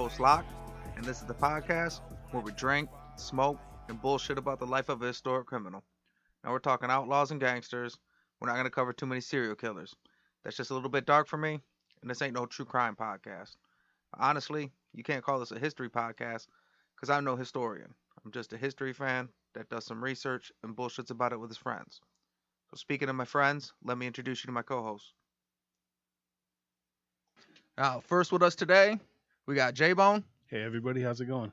host Locke, and this is the podcast where we drink, smoke, and bullshit about the life of a historic criminal. Now we're talking outlaws and gangsters. We're not going to cover too many serial killers. That's just a little bit dark for me, and this ain't no true crime podcast. Honestly, you can't call this a history podcast because I'm no historian. I'm just a history fan that does some research and bullshits about it with his friends. So speaking of my friends, let me introduce you to my co-host. Now, first with us today, we got Jbone. Hey everybody, how's it going?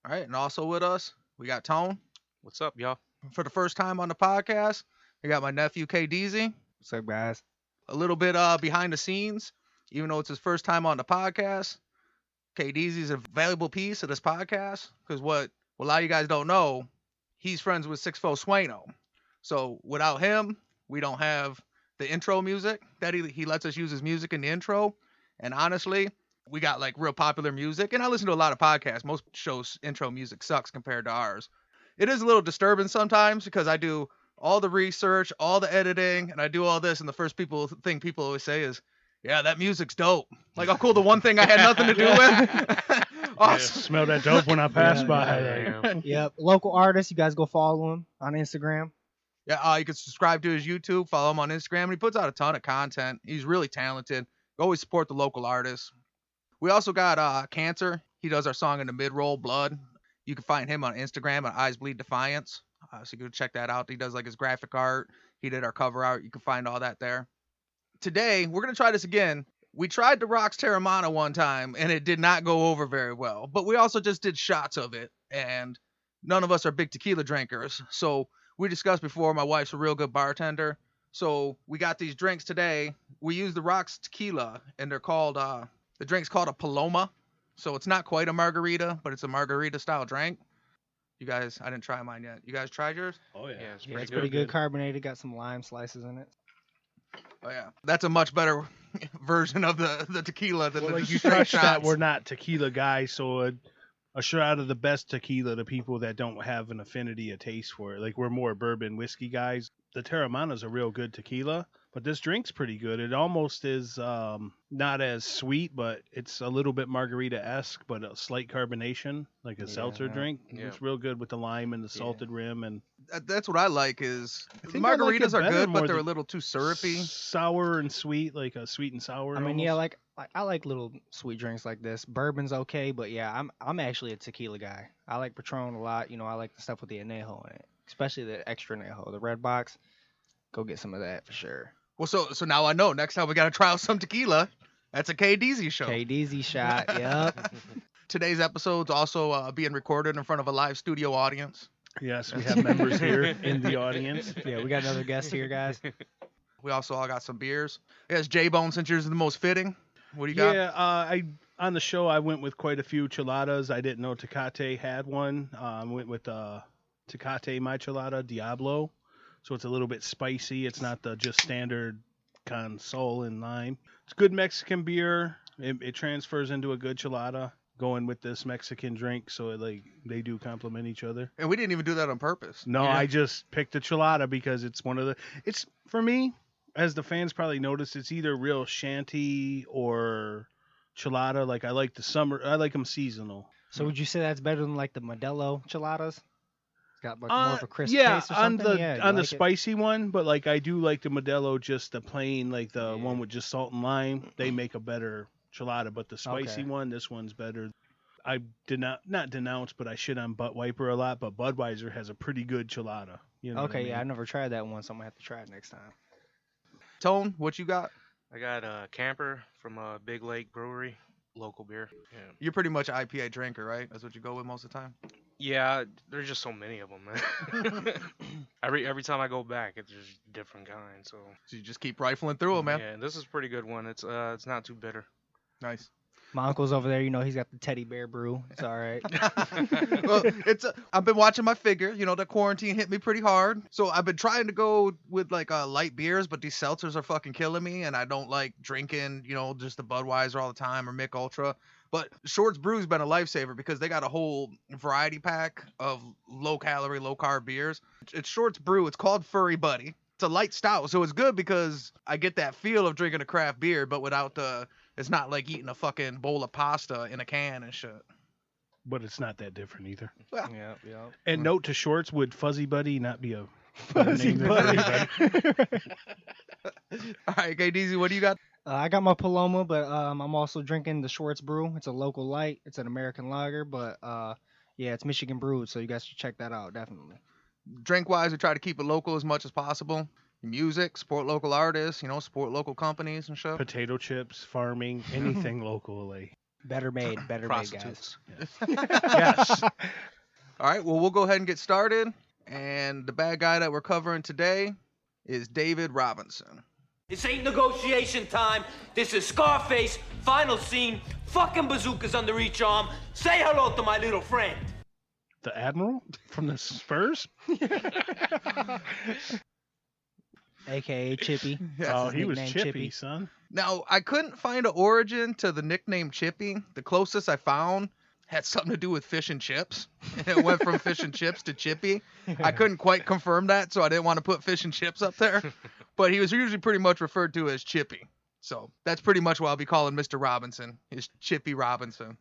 All right, and also with us, we got Tone. What's up, y'all? For the first time on the podcast, we got my nephew K-Deezy. What's up, guys? A little bit behind the scenes, even though it's his first time on the podcast. K-Deezy is a valuable piece of this podcast because what a lot of you guys don't know, he's friends with 6'4" Swaino. So without him, we don't have the intro music that he lets us use his music in the intro. And honestly, we got like real popular music. And I listen to a lot of podcasts. Most shows' intro music sucks compared to ours. It is a little disturbing sometimes because I do all the research, all the editing, and I do all this. And the first thing people always say is, yeah, that music's dope. Like, oh, cool. The one thing I had nothing to do with. Awesome. Yeah, smell that dope when I pass by. Yeah. Yep. Local artists, you guys go follow him on Instagram. Yeah, you can subscribe to his YouTube, follow him on Instagram. He puts out a ton of content. He's really talented. Always support the local artists. We also got Cancer. He does our song in the mid-roll, Blood. You can find him on Instagram at Eyes Bleed Defiance. So you can check that out. He does like his graphic art. He did our cover art. You can find all that there. Today, we're going to try this again. We tried the Rocks Terramana one time, and it did not go over very well. But we also just did shots of it, and none of us are big tequila drinkers. So we discussed before, my wife's a real good bartender. So we got these drinks today. We use the Rocks tequila, and they're called, the drink's called a Paloma. So it's not quite a margarita, but it's a margarita-style drink. You guys, I didn't try mine yet. You guys tried yours? Oh yeah, It's Yeah, pretty it's good. pretty good carbonated. Got some lime slices in it. Oh, yeah. That's a much better version of the tequila than Well, the like you straight touched that, shots. we're not tequila guys, so a shot of the best tequila to people that don't have an affinity, a taste for it. Like we're more bourbon whiskey guys. The Terramana's a real good tequila, but this drink's pretty good. It almost is not as sweet, but it's a little bit margarita-esque, but a slight carbonation, like a seltzer drink. Yeah. It's real good with the lime and the salted rim, and That's what I like is I think I like margaritas it are better good, more but they're a than little too syrupy. sour and sweet, like a sweet and sour. I mean, yeah, almost. I like little sweet drinks like this. Bourbon's okay, but yeah, I'm actually a tequila guy. I like Patron a lot. You know, I like the stuff with the anejo in it, especially the extra anejo, the red box. Go get some of that for sure. Well, so now I know. Next time we got to try out some tequila. That's a K-Deezy show. K-Deezy shot. Yep. Today's episode's also being recorded in front of a live studio audience. Yes, we have members here in the audience. Yeah, we got another guest here, guys. We also all got some beers. Yes, J-Bone, since yours is the most fitting. What do you got? Yeah, I on the show I went with quite a few chiladas. I didn't know Tecate had one. I went with Tecate Michelada Diablo, so it's a little bit spicy. It's not the just standard console and lime. It's good Mexican beer. It transfers into a good chilada going with this Mexican drink, so they do complement each other. And we didn't even do that on purpose. No, Yeah. I just picked a chilada because it's it's for me, as the fans probably noticed, it's either real shanty or chilada. Like I like I like them seasonal. So would you say that's better than like the Modelo chiladas? It's got like more of a crisp yeah, taste or on something. the on the spicy one, but like I do like the Modelo, just the plain, like the one with just salt and lime. They make a better chilada, but the spicy one, this one's better. I did not denounce, but I shit on Butt Wiper a lot. But Budweiser has a pretty good chilada. You know what I Okay, mean? yeah, I never tried that one, so I'm gonna have to try it next time. Tone, what you got? I got a Camper from Big Lake Brewery, local beer. Yeah. You're pretty much an IPA drinker, right? That's what you go with most of the time? Yeah, there's just so many of them, man. every time I go back, it's just different kinds. So So you just keep rifling through them, man. yeah, this is a pretty good one. It's not too bitter. Nice. My uncle's over there, you know, he's got the teddy bear brew. It's all right. Well, I've been watching my figure. You know, the quarantine hit me pretty hard. So I've been trying to go with like light beers, but these seltzers are fucking killing me. And I don't like drinking, you know, just the Budweiser all the time or Mick Ultra. But Shorts Brew's been a lifesaver because they got a whole variety pack of low calorie, low carb beers. It's Shorts Brew. It's called Furry Buddy. It's a light stout, so it's good because I get that feel of drinking a craft beer, but without the It's not like eating a fucking bowl of pasta in a can and shit. But it's not that different either. Well, Yeah. And note to shorts, would Fuzzy Buddy not be a Fuzzy name than Buddy. everybody? all right, K-Deezy, what do you got? I got my Paloma, but I'm also drinking the Schwartz Brew. It's a local light. It's an American lager, but yeah, it's Michigan brewed, so you guys should check that out definitely. Drink-wise, we try to keep it local as much as possible. Music, support local artists, support local companies and shit. Potato chips, farming, anything locally. Better made, guys. Prostitutes. Yes. All right, well, we'll go ahead and get started. And the bad guy that we're covering today is David Robinson. This ain't negotiation time. This is Scarface. Final scene. Fucking bazookas under each arm. Say hello to my little friend. The Admiral from the Spurs? AKA Chippy. That's Oh, his he was nickname, Chippy, son. Now, I couldn't find an origin to the nickname Chippy. The closest I found had something to do with fish and chips. It went from fish and chips to Chippy. I couldn't quite confirm that, so I didn't want to put fish and chips up there. But he was usually pretty much referred to as Chippy. So that's pretty much what I'll be calling Mr. Robinson, is Chippy Robinson.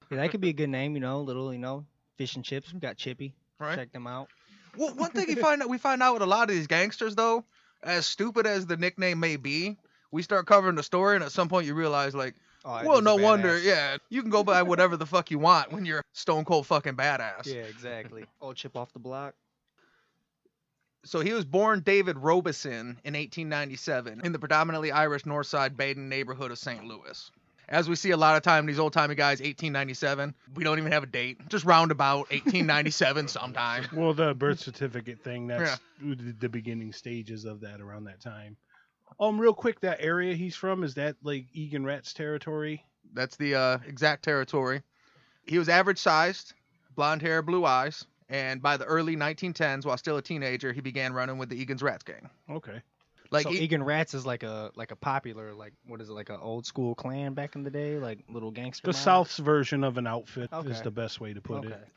Yeah, that could be a good name, little, fish and chips. We got Chippy. Right? Check them out. Well, one thing we find out with a lot of these gangsters, though, as stupid as the nickname may be, we start covering the story, and at some point you realize, like, Oh, that well, dude's no a wonder, badass. yeah, you can go by whatever the fuck you want when you're a stone cold fucking badass. Yeah, exactly. Old Chip off the block. So he was born David Robison in 1897 in the predominantly Irish North Side Baden neighborhood of St. Louis. As we see a lot of time, these old-timey guys, 1897, we don't even have a date. Just roundabout 1897 sometime. Well, the birth certificate thing, that's the beginning stages of that around that time. Real quick, that area he's from, is that like Egan Rat's territory? That's the exact territory. He was average-sized, blonde hair, blue eyes, and by the early 1910s, while still a teenager, he began running with the Egans Rats gang. Okay. Like So he- Egan Rats is like a popular, like, what is it, like an old school clan back in the day, like little gangster. The mob? South's version of an outfit is Okay. the best way to put Okay. it.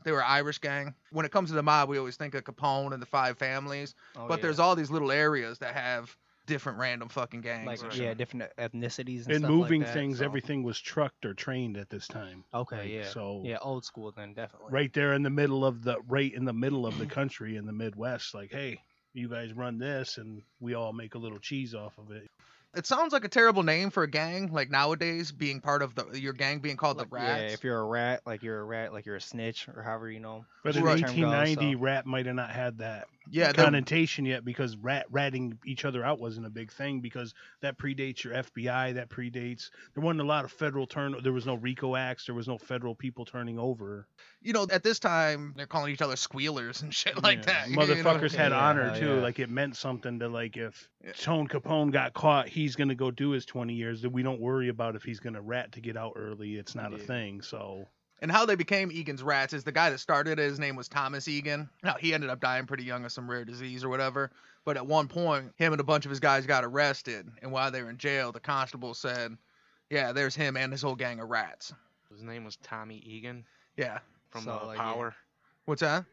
They were an Irish gang. When it comes to the mob, we always think of Capone and the Five Families, Oh, but yeah. there's all these little areas that have different random fucking gangs. like and shit. yeah, different ethnicities and And stuff moving like that, things, so- everything was trucked or trained at this time. Okay, Like, yeah. So Yeah, old school then definitely. right there in the middle of the country in the Midwest, like, hey, you guys run this, and we all make a little cheese off of it. It sounds like a terrible name for a gang, like nowadays, being part of your gang being called Like, the Rats. yeah, if you're a rat, like you're a snitch or however But in Right. 1890, rat might have not had that Yeah, the- connotation yet, because ratting each other out wasn't a big thing, because that predates your FBI. There wasn't a lot of federal there was no RICO acts. There was no federal people turning over. at this time, they're calling each other squealers and shit like Yeah. that. Motherfuckers had Yeah, honor hell too. yeah. Like, it meant something to, like, if Yeah. Tone Capone got caught, he's gonna go do his 20 years. That we don't worry about if he's gonna rat to get out early. It's not a Yeah. thing. So And how they became Egan's Rats is the guy that started it, his name was Thomas Egan. Now, he ended up dying pretty young of some rare disease or whatever. But at one point, him and a bunch of his guys got arrested. And while they were in jail, the constable said, yeah, there's him and his whole gang of rats. His name was Tommy Egan Yeah. from So, like, Power. What's that?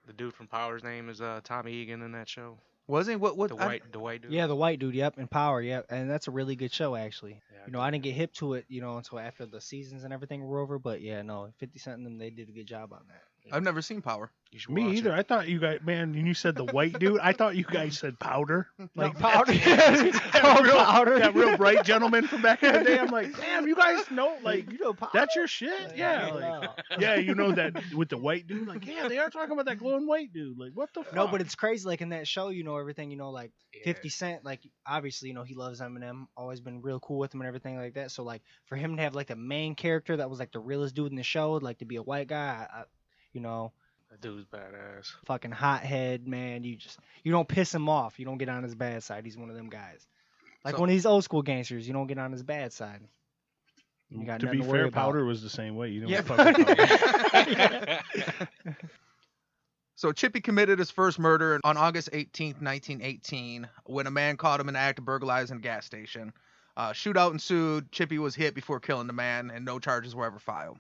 The dude from Power's name is Tommy Egan in that show. Was he? What? The white dude. Yeah, the white dude, yep, and Power, yep, and that's a really good show actually. Yeah, I didn't get hip to it, until after the seasons and everything were over, but yeah, no, 50 Cent and them, they did a good job on that. I've never seen Power. You should me watch either. It. I thought you guys, man, when you said the white dude, I thought you guys said Powder. Like Powder. that, real, Powder. that real bright gentleman from back in the day. I'm like, damn, you guys know, like, Powder? that's your shit. Yeah, like, yeah, you know that with the white dude. Like, yeah, they are talking about that glowing white dude. Like, what the fuck? No, but it's crazy. Like in that show, everything. Like Yeah. 50 Cent, like obviously, he loves Eminem. Always been real cool with him and everything like that. So like for him to have like the main character that was like the realest dude in the show, like to be a white guy, That dude's badass. fucking hothead, man. You don't piss him off. You don't get on his bad side. He's one of them guys. Like So- one of these old school gangsters, you don't get on his bad side. You got to nothing be to worry fair, about. Powder was the same way. You know, Yeah, fuck with Powder. So Chippy committed his first murder on August 18th, 1918, when a man caught him in the act of burglarizing a gas station. Shootout ensued. Chippy was hit before killing the man, and no charges were ever filed.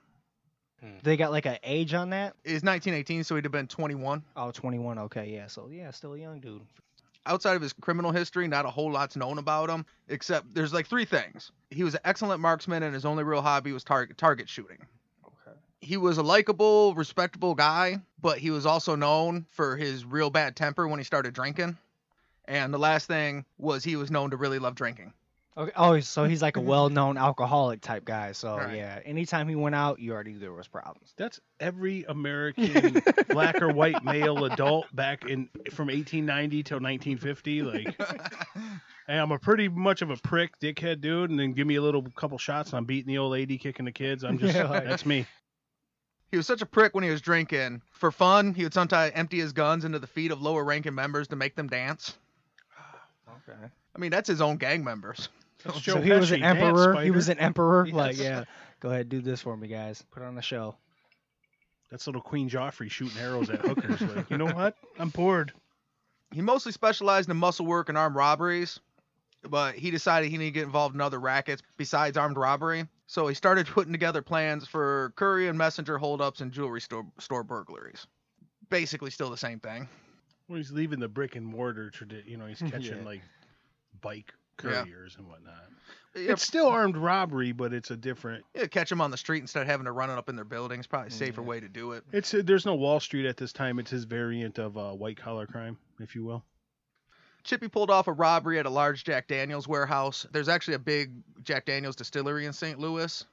They got like an age on that? It's 1918, so he'd have been 21. Oh, 21. Okay, yeah. So yeah, still a young dude. Outside of his criminal history, not a whole lot's known about him, except there's like 3 things. He was an excellent marksman, and his only real hobby was target shooting. Okay. He was a likable, respectable guy, but he was also known for his real bad temper when he started drinking. And the last thing was he was known to really love drinking. Okay. Oh, so he's like a well-known alcoholic type guy. So Right. yeah, anytime he went out, you already knew there was problems. That's every American black or white male adult back from 1890 till 1950. Like, hey, I'm a pretty much of a prick, dickhead dude, and then give me a couple shots, and I'm beating the old lady, kicking the kids. I'm just, Yeah, like- that's me. He was such a prick when he was drinking. For fun, he would sometimes empty his guns into the feet of lower ranking members to make them dance. Okay. I mean, that's his own gang members. That's So Joe he was an Pesci, dance emperor. He spider. was an emperor. Yes. Like, yeah, go ahead, do this for me, guys. Put on the show. That's little Queen Joffrey shooting arrows at hookers. Like, you know what? I'm bored. He mostly specialized in muscle work and armed robberies, but he decided he needed to get involved in other rackets besides armed robbery. So he started putting together plans for courier and messenger holdups and jewelry store burglaries. Basically still the same thing. Well, he's leaving the brick and mortar tradition. You know, he's catching Yeah. like bike Yeah. couriers and whatnot. Yeah, It's still armed robbery, but it's a different. yeah, catch them on the street instead of having to run it up in their buildings. Probably a safer way to do it. It's there's no Wall Street at this time. It's his variant of white collar crime, if you will. Chippy pulled off a robbery at a large Jack Daniels warehouse. There's actually a big Jack Daniels distillery in St. Louis,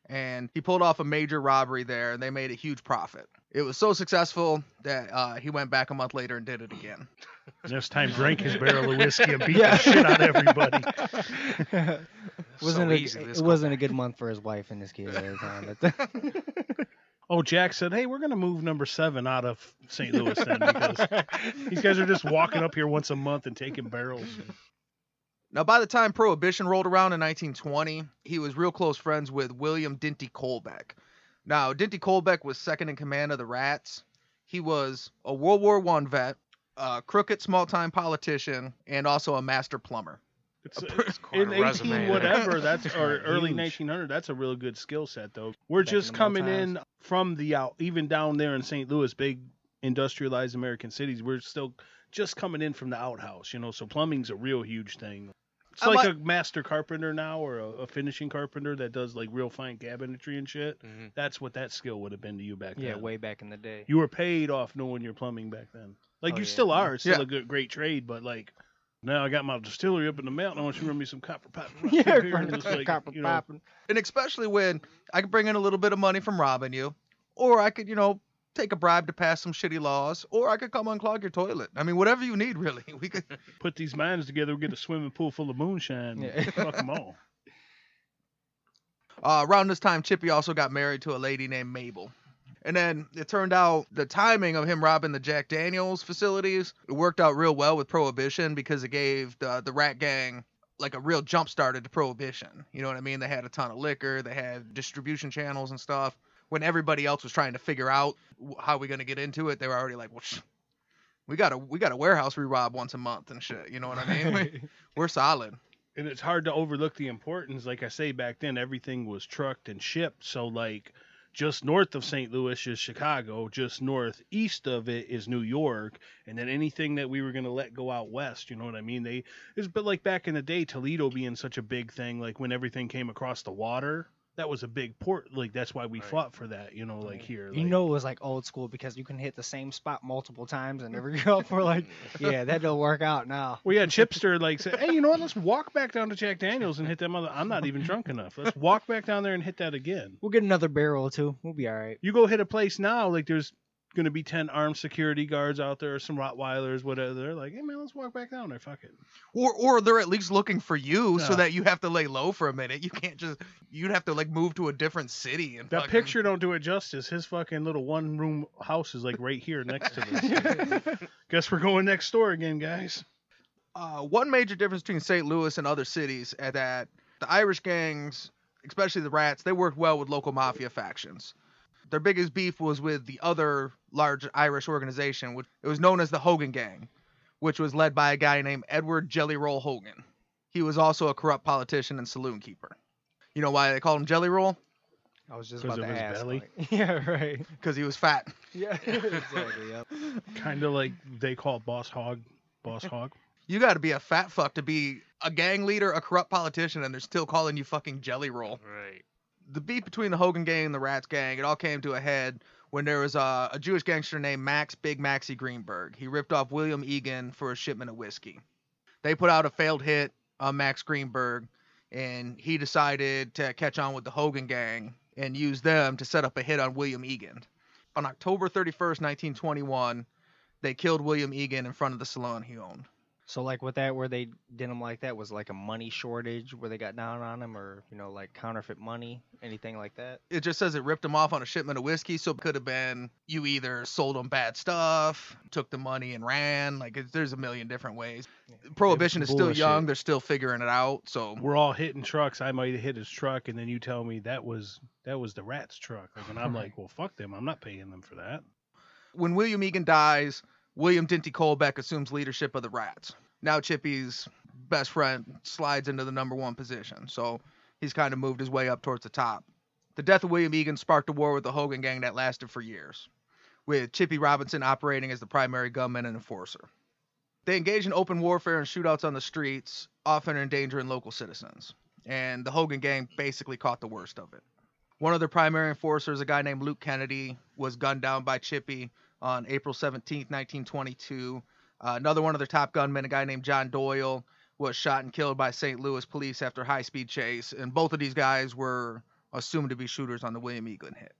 and he pulled off a major robbery there, and they made a huge profit. It was so successful that he went back a month later and did it again. This time, drank his barrel of whiskey and beat Yeah. the shit out of everybody. So easy, this it wasn't a good month for his wife and his kids. At the time. Oh, Jack said, "Hey, we're gonna move number 7 out of St. Louis then because these guys are just walking up here once a month and taking barrels." Now, by the time Prohibition rolled around in 1920, he was real close friends with William Dinty Colbeck. Now, Dinty Colbeck was second in command of the Rats. He was a World War I vet, a crooked small-time politician, and also a master plumber. It's, quite in a resume 18 there. whatever, that's or early Huge. 1900. That's a real good skill set, though. We're Back just in the coming old in from the out, even down there in St. Louis, big industrialized American cities. We're still just coming in from the outhouse, you know. So plumbing's a real huge thing. It's like a master carpenter now, or a finishing carpenter that does like real fine cabinetry and shit. Mm-hmm. That's what that skill would have been to you back Yeah, then. way back in the day. You were paid off knowing your plumbing back then. Like Oh, you yeah. still are. It's still Yeah. a good, great trade, but like now I got my distillery up in the mountain. I want you to run me some copper pipe. Yeah, It's like, copper you know, popping. And especially when I could bring in a little bit of money from robbing you, or I could, take a bribe to pass some shitty laws, or I could come unclog your toilet. I mean, whatever you need, really. We could. put these mines together, we get a swimming pool full of moonshine. Yeah. Fuck them all. Around this time, Chippy also got married to a lady named Mabel. And then it turned out the timing of him robbing the Jack Daniels facilities, it worked out real well with Prohibition because it gave the Rat Gang like a real jump start to Prohibition. You know what I mean? They had a ton of liquor, they had distribution channels and stuff. When everybody else was trying to figure out how we gonna get into it, they were already like, well, we got a warehouse we rob once a month and shit. You know what I mean? We're solid. And it's hard to overlook the importance. Like I say, back then everything was trucked and shipped. So like just north of St. Louis is Chicago, just northeast of it is New York, and then anything that we were going to let go out west, you know what I mean? It's but like back in the day, Toledo being such a big thing, like when everything came across the water, that was a big port. Like that's why we Right. fought for that, you know, like here. You like, know it was like old school because you can hit the same spot multiple times and never go for like, yeah, that don't work out now. Well, yeah, Chipster like said, hey, you know what? Let's walk back down to Jack Daniels and hit that mother. I'm not even drunk enough. Let's walk back down there and hit that again. We'll get another barrel or two. We'll be all right. You go hit a place now, like there's going to be 10 armed security guards out there, some Rottweilers, whatever. They're like, hey, man, let's walk back down there. Fuck it. Or they're at least looking for you so Yeah. that you have to lay low for a minute. You can't just, you'd have to like move to a different city and That fucking- picture don't do it justice. His fucking little one-room house is like right here next to this. Guess we're going next door again, guys. One major difference between St. Louis and other cities is that the Irish gangs, especially the Rats, they worked well with local mafia factions. Their biggest beef was with the other large Irish organization, which it was known as the Hogan Gang, which was led by a guy named Edward Jelly Roll Hogan. He was also a corrupt politician and saloon keeper. You know why they called him Jelly Roll? I was just 'Cause about of to his ask. belly? like- yeah, right. Because he was fat. Yeah, exactly. Yep. Kind of like they call Boss Hog. You got to be a fat fuck to be a gang leader, a corrupt politician, and they're still calling you fucking Jelly Roll. Right. The beef between the Hogan gang and the Rats gang, it all came to a head when there was a Jewish gangster named Big Maxie Greenberg. He ripped off William Egan for a shipment of whiskey. They put out a failed hit on Max Greenberg, and he decided to catch on with the Hogan gang and use them to set up a hit on William Egan. On October 31st, 1921, they killed William Egan in front of the salon he owned. So like with that, where they did him like that, was like a money shortage where they got down on him, or like counterfeit money, anything like that? It just says it ripped him off on a shipment of whiskey, so it could have been you either sold them bad stuff, took the money and ran. There's a million different ways. Prohibition is still bullshit. young; they're still figuring it out. So We're all hitting trucks. I might have hit his truck, and then you tell me that was the Rats truck. And I'm like, well, fuck them. I'm not paying them for that. when William Egan dies, William Dinty Colbeck assumes leadership of the Rats. Now Chippy's best friend slides into the number one position, so he's kind of moved his way up towards the top. The death of William Egan sparked a war with the Hogan gang that lasted for years, with Chippy Robinson operating as the primary gunman and enforcer. They engaged in open warfare and shootouts on the streets, often endangering local citizens, and the Hogan gang basically caught the worst of it. One of their primary enforcers, a guy named Luke Kennedy, was gunned down by Chippy on April 17, 1922. Another one of their top gunmen, a guy named John Doyle, was shot and killed by St. Louis police after a high-speed chase, and both of these guys were assumed to be shooters on the William Egan hit.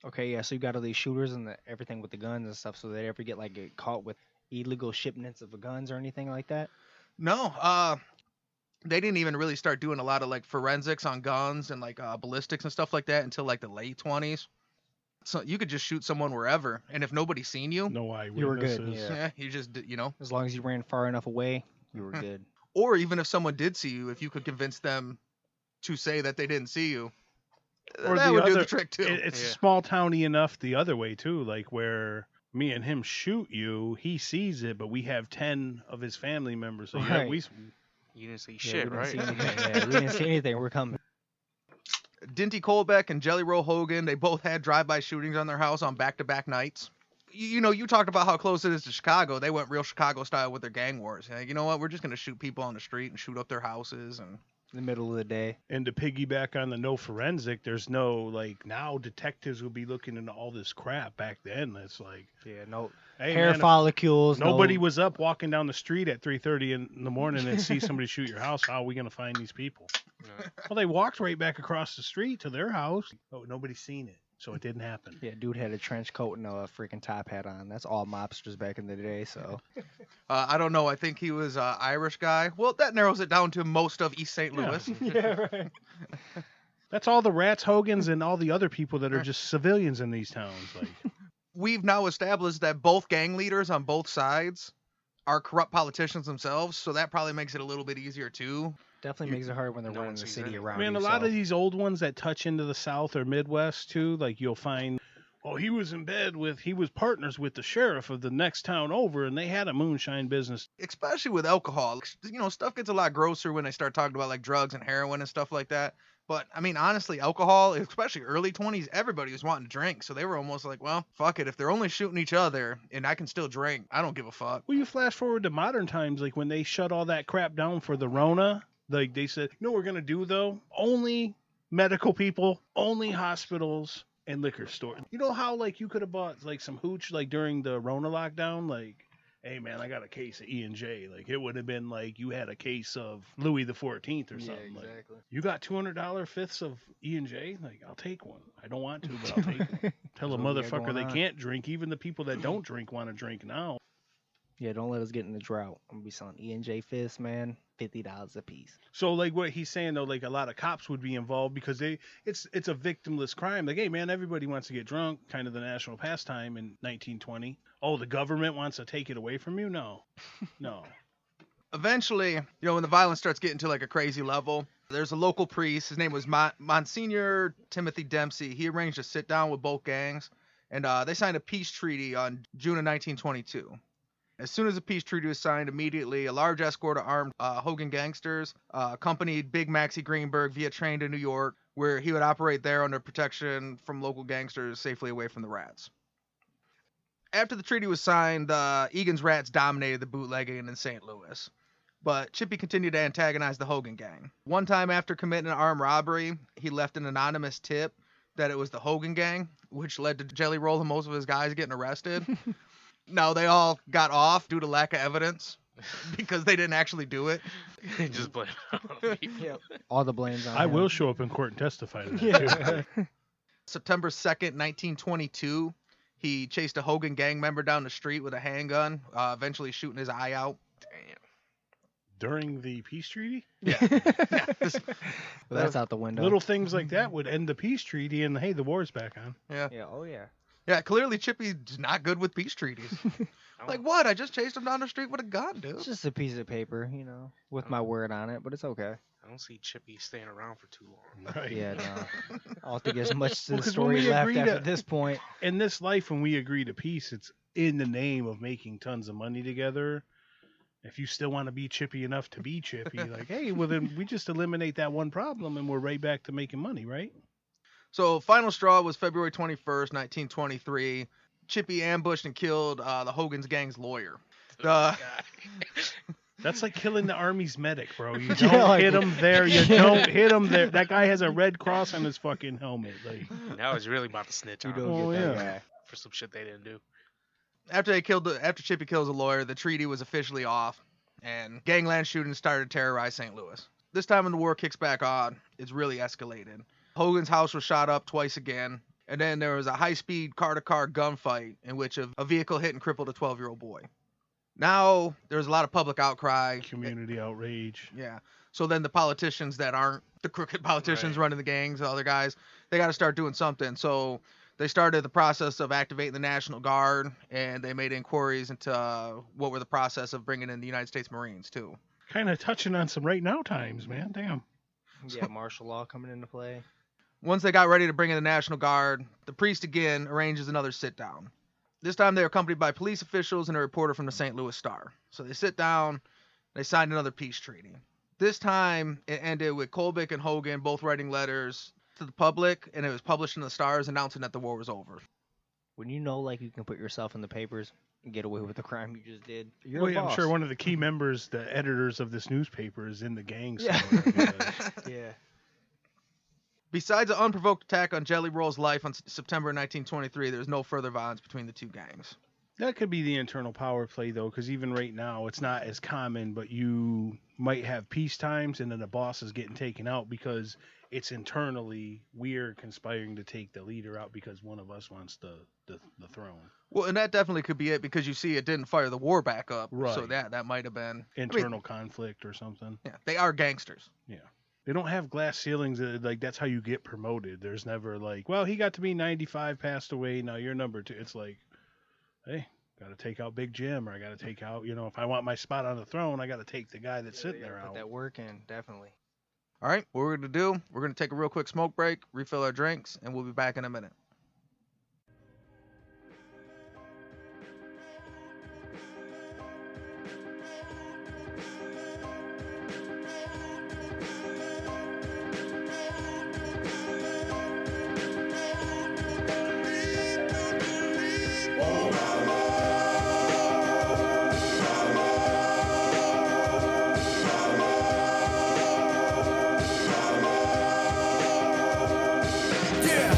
Okay, yeah. So you got all these shooters and everything with the guns and stuff. So they ever get caught with illegal shipments of guns or anything like that? No, they didn't even really start doing a lot of forensics on guns and ballistics and stuff like that until the late 20s. So you could just shoot someone wherever, and if nobody's seen you, No eyewitnesses. You were good, yeah, you just As long as you ran far enough away, you were good. Or even if someone did see you, if you could convince them to say that they didn't see you, Or that the would do other- the trick too. It's Yeah. small towny enough the other way too, where me and him shoot you, he sees it, but we have 10 of his family members. So yeah, Right. You didn't see Yeah, shit, we didn't right? see anything. Yeah, we didn't see anything. We're coming. Dinty Colbeck and Jelly Roll Hogan, they both had drive-by shootings on their house on back-to-back nights. You talked about how close it is to Chicago. They went real Chicago style with their gang wars. You know what? We're just going to shoot people on the street and shoot up their houses. And In the middle of the day. And to piggyback on the no forensic, there's no now detectives will be looking into all this crap. Back then, it's Yeah, no hey, hair man, follicles. nobody no, was up walking down the street at 3:30 in the morning and see somebody shoot your house. How are we gonna find these people? Yeah. Well, they walked right back across the street to their house. Oh, nobody's seen it, so it didn't happen. Yeah, dude had a trench coat and a freaking top hat on. That's all mobsters back in the day. So I don't know. I think he was an Irish guy. Well, that narrows it down to most of East St. Yeah. Louis. yeah, right. That's all the Rats, Hogans, and all the other people that are just civilians in these towns. We've now established that both gang leaders on both sides are corrupt politicians themselves, so that probably makes it a little bit easier too. Definitely makes it hard when they're no running one the sees city anything. around. Man, a you, lot so. of these old ones that touch into the South or Midwest too, you'll find, oh, he was partners with the sheriff of the next town over, and they had a moonshine business. Especially with alcohol. Stuff gets a lot grosser when they start talking about drugs and heroin and stuff like that. But I mean, honestly, alcohol, especially early 20s, everybody was wanting to drink. So they were almost like, well, fuck it. If they're only shooting each other and I can still drink, I don't give a fuck. Well, you flash forward to modern times, when they shut all that crap down for the Rona, they said, you know what we're gonna do though? Only medical people, only hospitals, and liquor stores. You know how you could have bought some hooch during the Rona lockdown, hey man, I got a case of E&J. It would have been you had a case of Louis the 14th or something. exactly. You got $200 fifths of E&J? I'll take one. I don't want to, but I'll take one. Tell a That's what we got motherfucker going they on. can't drink. Even the people that don't drink want to drink now. Yeah, don't let us get in the drought. I'm gonna be selling E&J fists, man. $50 a piece. So what he's saying though, a lot of cops would be involved because it's a victimless crime. Hey man, everybody wants to get drunk, kind of the national pastime in 1920. Oh, the government wants to take it away from you? No. Eventually, when the violence starts getting to a crazy level, there's a local priest. His name was Monsignor Timothy Dempsey. He arranged a sit down with both gangs, and they signed a peace treaty on June of 1922. As soon as the peace treaty was signed, immediately a large escort of armed Hogan gangsters accompanied Big Maxie Greenberg via train to New York, where he would operate there under protection from local gangsters safely away from the Rats. After the treaty was signed, the Egans Rats dominated the bootlegging in St. Louis. But Chippy continued to antagonize the Hogan gang. One time after committing an armed robbery, he left an anonymous tip that it was the Hogan gang, which led to Jelly Roll and most of his guys getting arrested. Now, they all got off due to lack of evidence because they didn't actually do it. Just blame it on people. All the blame's on I him. will show up in court and testify to that. Too. September 2nd, 1922, he chased a Hogan gang member down the street with a handgun, eventually shooting his eye out. During the peace treaty? Well, that's out the window. Little things like that would end the peace treaty, and hey, the war's back on. Yeah. Yeah. Oh yeah. Yeah, clearly Chippy's not good with peace treaties. Like, what? I just chased him down the street with a gun, dude. It's just a piece of paper, you know, with my word on it, but it's okay. I don't see Chippy staying around for too long. Right. Yeah, no. I don't think there's much to Well, the 'cause when story we left agree after to- this point. In this life, when we agree to peace, it's in the name of making tons of money together. If you still want to be chippy enough to be chippy, like, hey, well, then we just eliminate that one problem and we're right back to making money, right? So, final straw was February 21st, 1923. Chippy ambushed and killed the Hogan's gang's lawyer. That's like killing the Army's medic, bro. You don't Yeah, like- hit him there. You don't hit him there. That guy has a red cross on his fucking helmet. Like, Now he's really about to snitch You on don't him Oh, get that yeah. guy. for some shit they didn't do. After Chippy kills a lawyer, the treaty was officially off, and gangland shootings started to terrorize St. Louis. This time when the war kicks back on, it's really escalated. Hogan's house was shot up twice again, and then there was a high-speed car-to-car gunfight in which a vehicle hit and crippled a 12-year-old boy. Now, there's a lot of public outcry. community outrage. Yeah. So then the politicians that aren't the crooked politicians Right. running the gangs, the other guys, they got to start doing something. So they started the process of activating the National Guard, and they made inquiries into what were the process of bringing in the United States Marines, too. Kind of touching on some right now times, man. Damn. Yeah, martial law coming into play. Once they got ready to bring in the National Guard, the priest again arranges another sit-down. This time they're accompanied by police officials and a reporter from the St. Louis Star. So they sit down, they signed another peace treaty. This time it ended with Colbick and Hogan both writing letters to the public, and it was published in the Stars announcing that the war was over. When you know, like, you can put yourself in the papers and get away with the crime you just did, you're Well, a yeah, I'm boss. sure one of the key members, the editors of this newspaper, is in the gang Yeah. somewhere. Yeah. Besides an unprovoked attack on Jelly Roll's life on September 1923, there was no further violence between the two gangs. That could be the internal power play, though, because even right now, it's not as common, but you might have peace times and then the boss is getting taken out because it's internally we're conspiring to take the leader out because one of us wants the throne. Well, and that definitely could be it because you see it didn't fire the war back up. So Right. that might have been Internal conflict or something. Yeah, they are gangsters. They don't have glass ceilings. Like, that's how you get promoted. There's never like, well, he got to be 95, passed away. Now you're number 2. It's like, hey, got to take out Big Jim, or I got to take out, if I want my spot on the throne, I got to take the guy that's sitting there Put out. that work in, definitely. All right, what we're going to do, we're going to take a real quick smoke break, refill our drinks, and we'll be back in a minute. Yeah,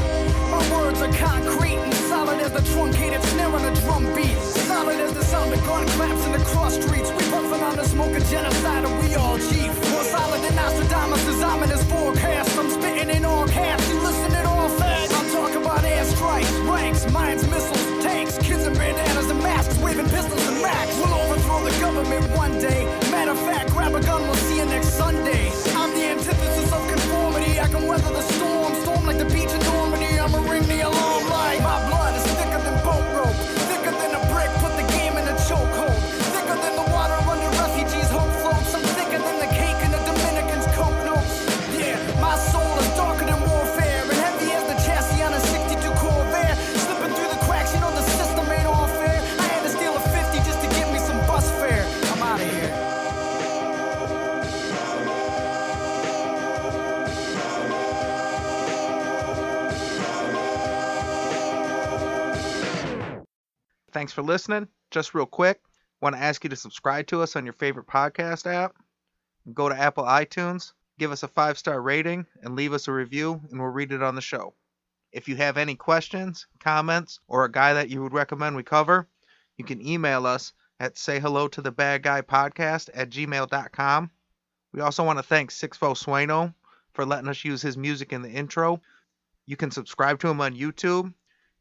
my words are concrete and solid as the truncated snare on a drum beat. Solid as the sound of gun claps in the cross streets. We puffin' on the smoke of genocide and we all chief. More solid than Nostradamus' ominous forecast. I'm spitting in all caps, you listening all fast. I'm talking about airstrikes, ranks, mines, missiles, tanks, kids in bandanas and masks, waving pistols and racks. We'll overthrow the government one day. Matter of fact, grab a gun, we'll see you next Sunday. I'm the antithesis of conformity. I can weather the storm, storm like the beach in Normandy. I'ma ring the alarm like my blood is thicker than boat rope, thicker than a brick. Put the game in a chokehold, thicker than the water under refugees' hope floats. I'm thicker than the cake in the Dominicans' coke notes. Yeah, my soul is darker than warfare and heavy as the chassis on a 62 Corvair. Slipping through the cracks, you know the system ain't all fair. I had to steal a 50 just to get me some bus fare. I'm out of here. Thanks for listening. Just real quick, Want to ask you to subscribe to us on your favorite podcast app. Go to Apple iTunes, give us a 5-star rating, and leave us a review, and we'll read it on the show. If you have any questions, comments, or a guy that you would recommend we cover, you can email us at sayhellotothabadguypodcast@gmail.com. We also want to thank Sixfo Sueno for letting us use his music in the intro. You can subscribe to him on YouTube,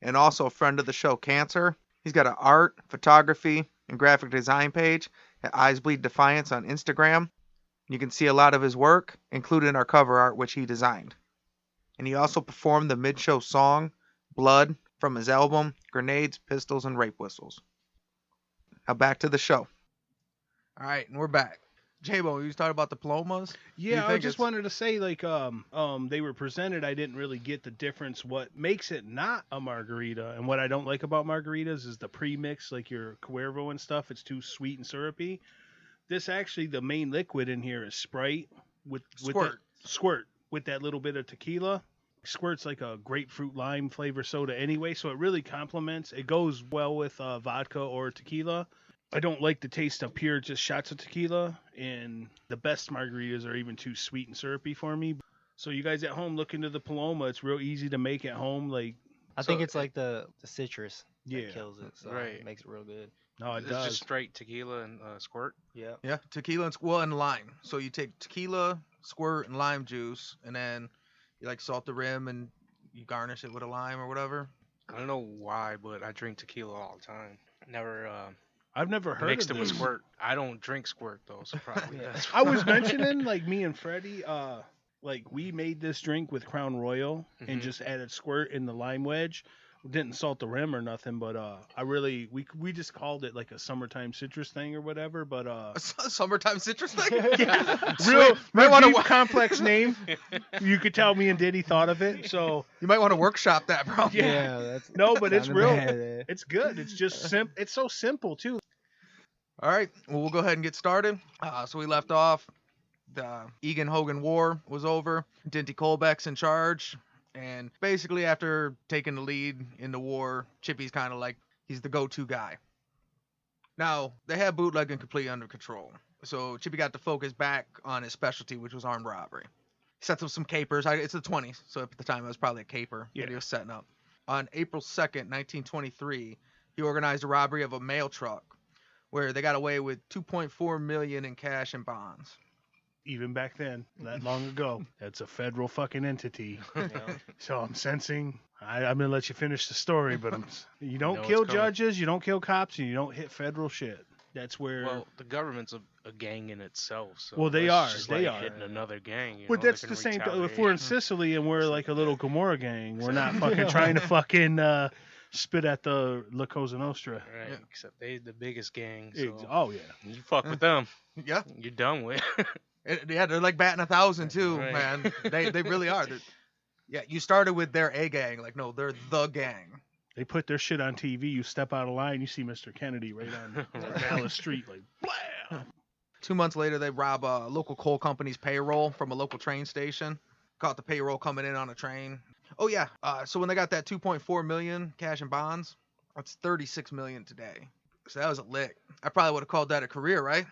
and also a friend of the show, Cancer. He's got an art, photography, and graphic design page at Eyes Bleed Defiance on Instagram. You can see a lot of his work, including our cover art, which he designed. And he also performed the mid-show song, Blood, from his album, Grenades, Pistols, and Rape Whistles. Now back to the show. All right, and we're back. Jbone, you was talking about diplomas? Yeah, I just wanted to say, like, they were presented. I didn't really get the difference. What makes it not a margarita, and what I don't like about margaritas is the premix, like your Cuervo and stuff. It's too sweet and syrupy. This actually, the main liquid in here is Sprite with squirt with that little bit of tequila. Squirt's like a grapefruit lime flavor soda anyway, so it really complements. It goes well with vodka or tequila. I don't like the taste of pure just shots of tequila, and the best margaritas are even too sweet and syrupy for me. So you guys at home, look into the Paloma. It's real easy to make at home. Like I think it's like the citrus Yeah. that kills it, so Right. it makes it real good. No, it It's does. just straight tequila and squirt. Yeah. Yeah, tequila and lime. So you take tequila, squirt, and lime juice, and then you like salt the rim and you garnish it with a lime or whatever. I don't know why, but I drink tequila all the time. Never I've never heard mixed of it with this. squirt. I don't drink squirt though, so probably Yeah. that's I was mentioning, like, me and Freddie, like, we made this drink with Crown Royal and Mhm. just added squirt in the lime wedge. Didn't salt the rim or nothing, but we just called it like a summertime citrus thing or whatever. But A summertime citrus thing? real might wanna deep, complex name. You could tell me and Diddy thought of it. So You might want to workshop that, bro. That's no, but it's sounded real. bad, eh? It's good. It's just It's so simple too. All right, well, we'll go ahead and get started. So we left off. The Egan-Hogan War was over. Dinty Colbeck's in charge. And basically, after taking the lead in the war, Chippy's kind of like, he's the go-to guy. Now, they had bootlegging completely under control. So Chippy got to focus back on his specialty, which was armed robbery. He sets up some capers. It's the 20s, so at the time it was probably a caper that he was setting up. On April 2nd, 1923, he organized a robbery of a mail truck where they got away with $2.4 million in cash and bonds. Even back then, that long ago, that's a federal fucking entity. So I'm sensing. I'm gonna let you finish the story, but you don't know kill it's coming. judges, you don't kill cops, and you don't hit federal shit. That's where. well, the government's a gang in itself. So Well, they it's are, just they like are. hitting another gang. But they that's can the same. If retaliate. we're in Sicily and we're like a little Gomorrah gang, we're not fucking trying to fucking spit at the La Cosa Nostra. Right, Yeah. except they the biggest gang. So Oh yeah. you fuck with them, Yeah. you're done with. Yeah, they're like batting 1,000 too, Right. man. They really are. Yeah, you started with they're a gang. Like, no, they're the gang. They put their shit on TV. You step out of line, you see Mr. Kennedy right on Dallas Street, like blam. 2 months later, they rob a local coal company's payroll from a local train station. Caught the payroll coming in on a train. Oh yeah. So when they got that 2.4 million cash and bonds, that's 36 million today. So that was a lick. I probably would have called that a career, right?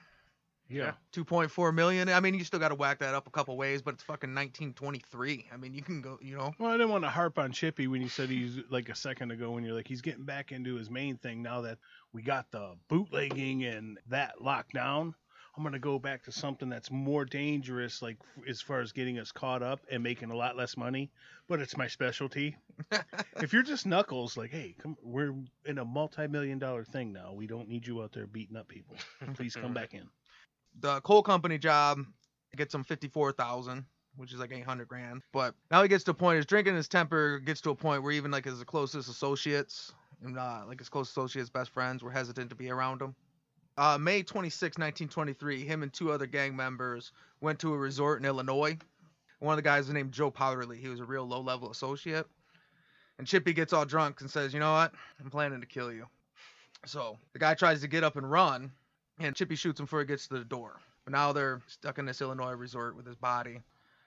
Yeah. 2.4 million. I mean, you still got to whack that up a couple ways, but it's fucking 1923. I mean, you can go, you know. Well, I didn't want to harp on Chippy when you said he's like a second ago when you're like he's getting back into his main thing now that we got the bootlegging and that locked down. I'm going to go back to something that's more dangerous, like as far as getting us caught up and making a lot less money, but it's my specialty. If you're just Knuckles, like, hey, come, we're in a multi-million-dollar thing now. We don't need you out there beating up people. Please come back in. The coal company job gets him 54,000, which is like 800 grand. But now he gets to a point, his drinking, his temper gets to a point where even like his closest associates, and like his close associates, best friends, were hesitant to be around him. May 26, 1923, him and 2 other gang members went to a resort in Illinois. One of the guys was named Joe Powderly. He was a real low-level associate. And Chippy gets all drunk and says, you know what? I'm planning to kill you. So the guy tries to get up and run, and Chippy shoots him before he gets to the door. But now they're stuck in this Illinois resort with his body.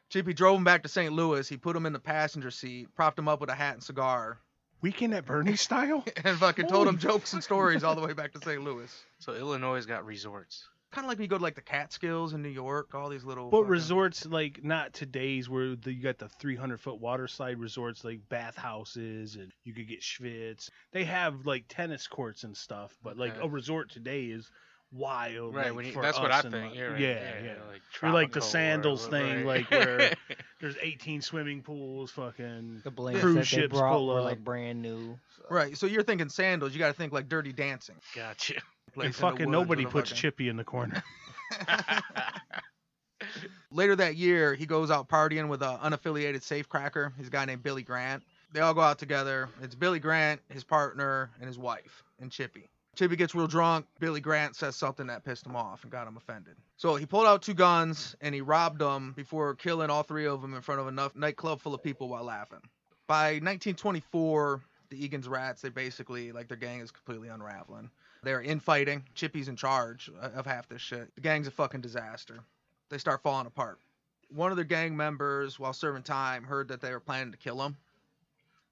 Chippy drove him back to St. Louis. He put him in the passenger seat, propped him up with a hat and cigar, Weekend at Bernie style? and fucking told him jokes and stories all the way back to St. Louis. So Illinois got resorts. Kind of like when you go to like the Catskills in New York, all these little. But fucking- resorts, like, not today's where you got the 300-foot water slide resorts, like bathhouses, and you could get schwitz. They have, like, tennis courts and stuff, but, like, Okay. a resort today is wild. Right, like, when you, for that's what us I and, think. like, You're right. yeah. Like Or like the tropical sandals or- thing, right. like, where there's 18 swimming pools, fucking The blankets cruise that they ships brought pull were up. like brand new. So. Right, so you're thinking sandals. You got to think like Dirty Dancing. Gotcha. Place in And the fucking woods nobody with a puts fucking- Chippy in the corner. Later that year, he goes out partying with an unaffiliated safecracker. He's a guy named Billy Grant. They all go out together. It's Billy Grant, his partner, and his wife, and Chippy. Chippy gets real drunk. Billy Grant says something that pissed him off and got him offended. So he pulled out 2 guns and he robbed them before killing all 3 of them in front of a nightclub full of people while laughing. By 1924, the Egans Rats, they basically, like, their gang is completely unraveling. They're infighting. Chippy's in charge of half this shit. The gang's a fucking disaster. They start falling apart. One of their gang members, while serving time, heard that they were planning to kill him.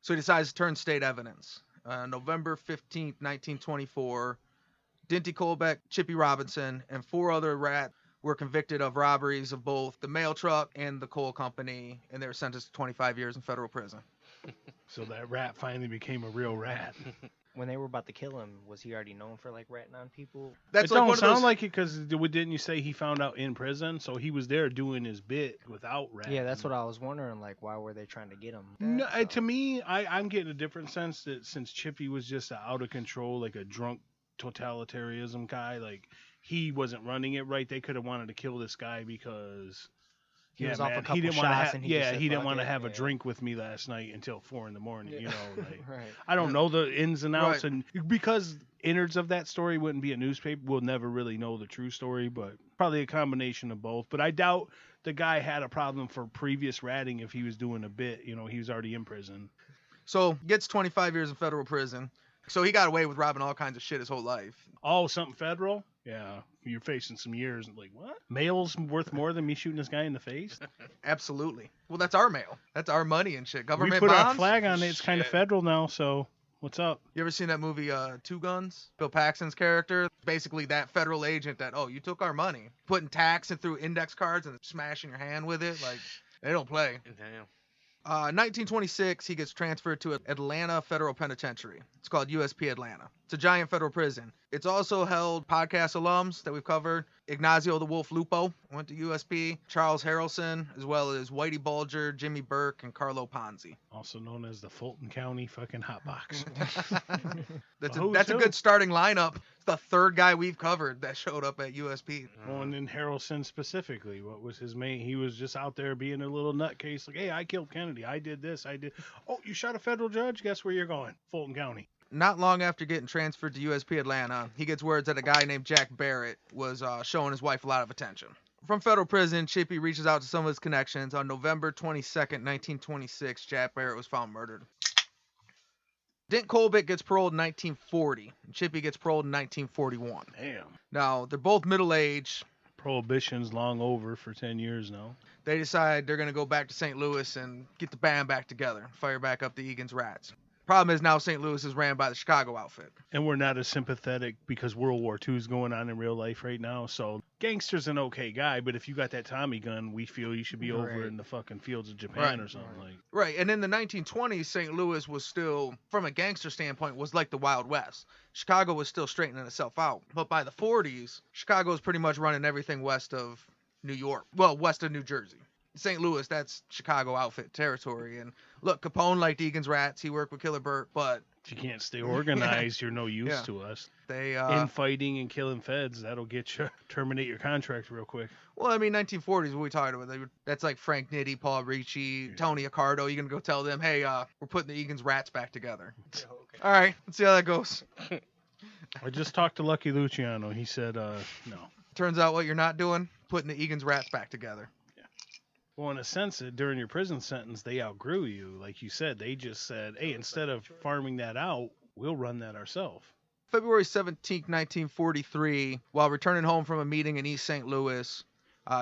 So he decides to turn state evidence. November 15th, 1924, Dinty Colbeck, Chippy Robinson, and 4 other rats were convicted of robberies of both the mail truck and the coal company, and they were sentenced to 25 years in federal prison. So that rat finally became a real rat. When they were about to kill him, was he already known for like ratting on people? That's It like don't one of sound those. like it because didn't you say he found out in prison? So he was there doing his bit without rat. Yeah, that's what I was wondering. Like, why were they trying to get him? No, So- to me, I'm getting a different sense that since Chippy was just an out of control, like a drunk totalitarianism guy, like he wasn't running it right. They could have wanted to kill this guy because He was off a man, couple he didn't want to shots have and he just said, he didn't "Fuck want to it," have a yeah. drink with me last night until 4 a.m. You know, like Right. I don't know the ins and outs, Right. and because innards of that story wouldn't be a newspaper, we'll never really know the true story, but probably a combination of both. But I doubt the guy had a problem for previous ratting if he was doing a bit. You know, he was already in prison. So gets 25 years in federal prison. So he got away with robbing all kinds of shit his whole life. Oh, something federal? Yeah, you're facing some years. Like, what? Mail's worth more than me shooting this guy in the face? Absolutely. Well, that's our mail. That's our money and shit. Government We put bonds. our flag on it. It's kind of Shit. federal now, so what's up? You ever seen that movie, 2 Guns? Bill Paxton's character, basically that federal agent that, oh, you took our money, putting tax and through index cards and smashing your hand with it. Like, they don't play. Damn. 1926, he gets transferred to Atlanta Federal Penitentiary. It's called USP Atlanta. It's a giant federal prison. It's also held podcast alums that we've covered. Ignacio the Wolf Lupo went to USP. Charles Harrelson, as well as Whitey Bulger, Jimmy Burke, and Carlo Ponzi. Also known as the Fulton County fucking hot box. That's Who's a who? good starting lineup. It's the 3rd guy we've covered that showed up at USP. Well, and then Harrelson specifically, what was his main? He was just out there being a little nutcase, like, hey, I killed Kennedy. I did this. I did. Oh, you shot a federal judge? Guess where you're going? Fulton County. Not long after getting transferred to USP Atlanta, he gets words that a guy named Jack Barrett was showing his wife a lot of attention. From federal prison, Chippy reaches out to some of his connections. On November 22nd, 1926, Jack Barrett was found murdered. Dent Colbeck gets paroled in 1940, and Chippy gets paroled in 1941. Damn. Now, they're both middle-aged. Prohibition's long over for 10 years now. They decide they're going to go back to St. Louis and get the band back together, fire back up the Egans Rats. Problem is now St. Louis is ran by the Chicago outfit. And we're not as sympathetic because World War II is going on in real life right now. So Gangster's an okay guy, but if you got that Tommy gun, we feel you should be over Right. in the fucking fields of Japan Right. or something like. Right, and in the 1920s, St. Louis was still, from a gangster standpoint, was like the Wild West. Chicago was still straightening itself out. But by the 40s, Chicago was pretty much running everything west of New York. Well, west of New Jersey. St. Louis, that's Chicago outfit territory. And look, Capone liked Egan's Rats. He worked with Killer Burt, but If you can't stay organized, you're no use Yeah. to us. they, Infighting and killing feds, that'll get you terminate your contract real quick. well, I mean, 1940s, what we talking about? That's like Frank Nitti, Paul Ricci, Tony Accardo. You're going to go tell them, hey, we're putting the Egan's Rats back together. All right, let's see how that goes. I just talked to Lucky Luciano. He said, no. Turns out what you're not doing, putting the Egan's Rats back together. Well, in a sense, during your prison sentence, they outgrew you. Like you said, they just said, hey, instead of farming that out, we'll run that ourselves. February 17, 1943, while returning home from a meeting in East St. Louis,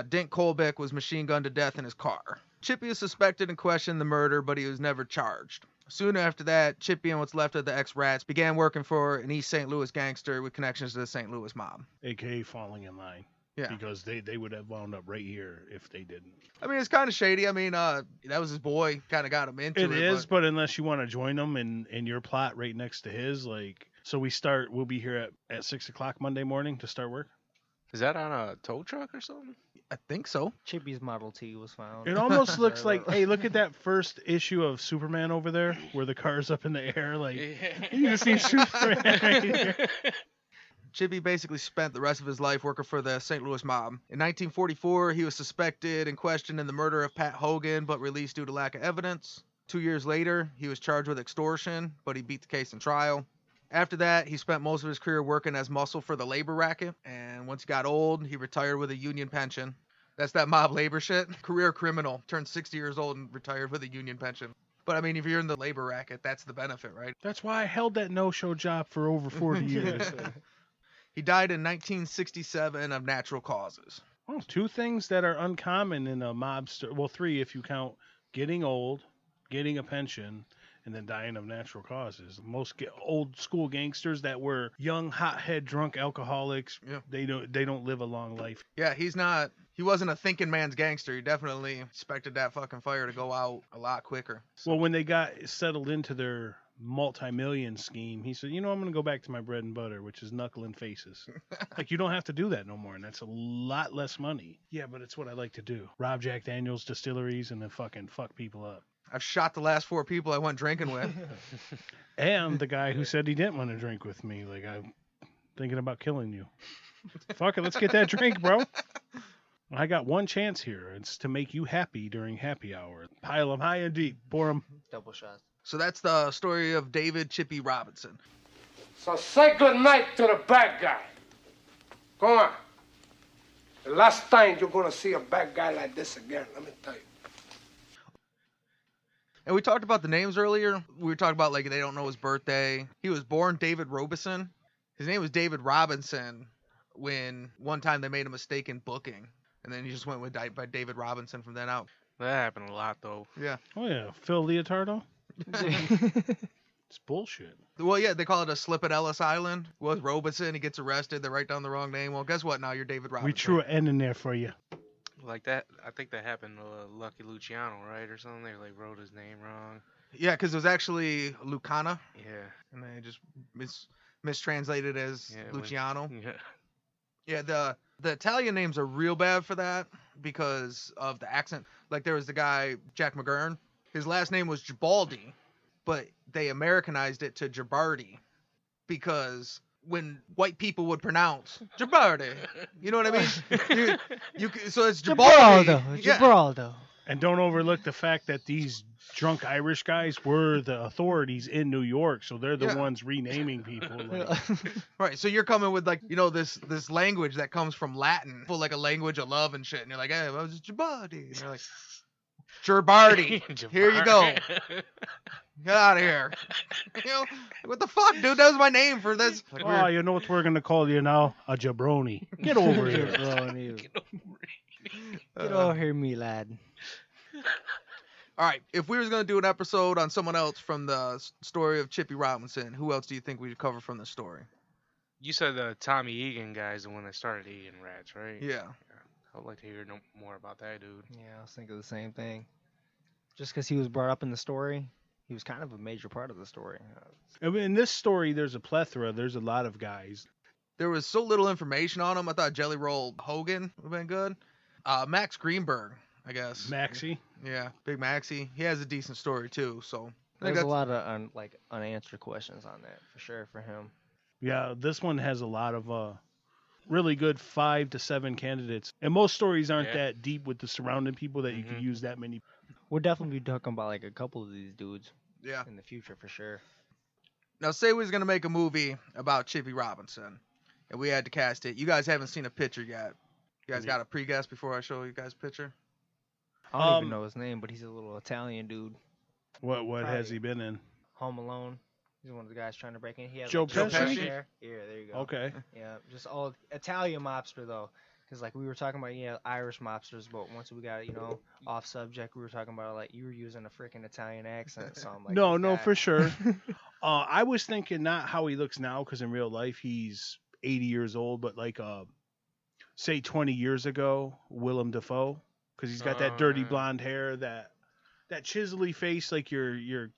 Dent Colbeck was machine gunned to death in his car. Chippy is suspected and questioned the murder, but he was never charged. Soon after that, Chippy and what's left of the ex-rats began working for an East St. Louis gangster with connections to the St. Louis mob. AKA falling in line. Yeah. Because they would have wound up right here if they didn't. I mean, it's kind of shady. I mean, that was his boy. Kind of got him into it. It is, but unless you want to join them in your plot right next to his, like, so we'll be here at 6 o'clock Monday morning to start work. Is that on a tow truck or something? I think so. Chippy's Model T was found. It almost looks like, hey, look at that first issue of Superman over there, where the car's up in the air, like, you can see Superman right here. Chippy basically spent the rest of his life working for the St. Louis mob. In 1944, he was suspected and questioned in the murder of Pat Hogan, but released due to lack of evidence. 2 years later, he was charged with extortion, but he beat the case in trial. After that, he spent most of his career working as muscle for the labor racket, and once he got old, he retired with a union pension. That's that mob labor shit. Career criminal, turned 60 years old and retired with a union pension. But I mean, if you're in the labor racket, that's the benefit, right? That's why I held that no-show job for over 40 years. He died in 1967 of natural causes. Well, two things that are uncommon in a mobster. Well, three if you count getting old, getting a pension, and then dying of natural causes. Most old school gangsters that were young, hothead, drunk alcoholics, Yeah. they don't live a long life. Yeah, he wasn't a thinking man's gangster. He definitely expected that fucking fire to go out a lot quicker. Well, when they got settled into their multi-million scheme, he said, I'm going to go back to my bread and butter, which is knuckling faces. Like, you don't have to do that no more, and that's a lot less money. Yeah, but it's what I like to do. Rob Jack Daniels distilleries and then fucking fuck people up. I've shot the last 4 people I went drinking with. And the guy who said he didn't want to drink with me, like, I'm thinking about killing you. Fuck it, let's get that drink, bro. I got one chance here. It's to make you happy during happy hour. Pile them high and deep. Pour them. Double shots. So that's the story of David Chippy Robinson. So say good night to the bad guy. Go on. The last time you're gonna see a bad guy like this again, let me tell you. And we talked about the names earlier. We were talking about, like, they don't know his birthday. He was born David Robison. His name was David Robinson when one time they made a mistake in booking. And then he just went with by David Robinson from then out. That happened a lot, though. Yeah. Oh, yeah. Phil Leotardo? It's bullshit. Well, yeah, they call it a slip at Ellis Island. Was Robinson. He gets arrested. They write down the wrong name. Well, guess what? Now you're David Robinson. We threw an N in there for you. Like that, I think that happened to Lucky Luciano, right, or something. They like wrote his name wrong. Yeah, because it was actually Lucana, Yeah. and they just mistranslated as Luciano. Yeah, the Italian names are real bad for that because of the accent. Like, there was the guy, Jack McGurn. His last name was Gibaldi, but they Americanized it to Gibardi because when white people would pronounce Gibardi, you know what I mean? So it's Gibaldi. Yeah. Gibraldo. And don't overlook the fact that these drunk Irish guys were the authorities in New York, so they're the ones renaming people. Like, Right, so you're coming with, like, this language that comes from Latin, full like a language of love and shit, and you're like, hey, what was Gibaldi? And you're like, Gerbardi. Here you go. Get out of here. What the fuck, dude? That was my name for this. Like, oh, you know what we're gonna call you now? A jabroni. Get over here. Get over here, me lad. All right, if we was going to do an episode on someone else from the story of Chippy Robinson, who else do you think we should cover from the story? You said the Tommy Egan guy's the one that started Egan Rats, right? Yeah. I'd like to hear more about that dude. Yeah, I was thinking the same thing. Just because he was brought up in the story, he was kind of a major part of the story. I mean, in this story, there's a plethora. There's a lot of guys. There was so little information on him. I thought Jelly Roll Hogan would have been good. Max Greenberg, I guess. Maxie. Yeah, Big Maxie. He has a decent story, too, so. There's a lot of unanswered questions on that, for sure, for him. Yeah, this one has a lot of really good 5 to 7 candidates. And most stories aren't that deep with the surrounding people that you could use that many. We'll definitely be talking about, like, a couple of these dudes in the future, for sure. Now, say we was going to make a movie about Chippy Robinson, and we had to cast it. You guys haven't seen a picture yet. You guys got a pre-guess before I show you guys a picture? I don't even know his name, but he's a little Italian dude. What has he been in? Home Alone. He's one of the guys trying to break in. He has Joe like, Pesci? hair. Yeah, there you go. Okay. Yeah, just all Italian mobster though. Because like we were talking about, Irish mobsters, but once we got off subject, we were talking about like you were using a freaking Italian accent, so I'm like, No, this no, guy- for sure. I was thinking not how he looks now, because in real life he's 80 years old, but like say 20 years ago, Willem Dafoe, because he's got that dirty blonde hair, that chiselly face like your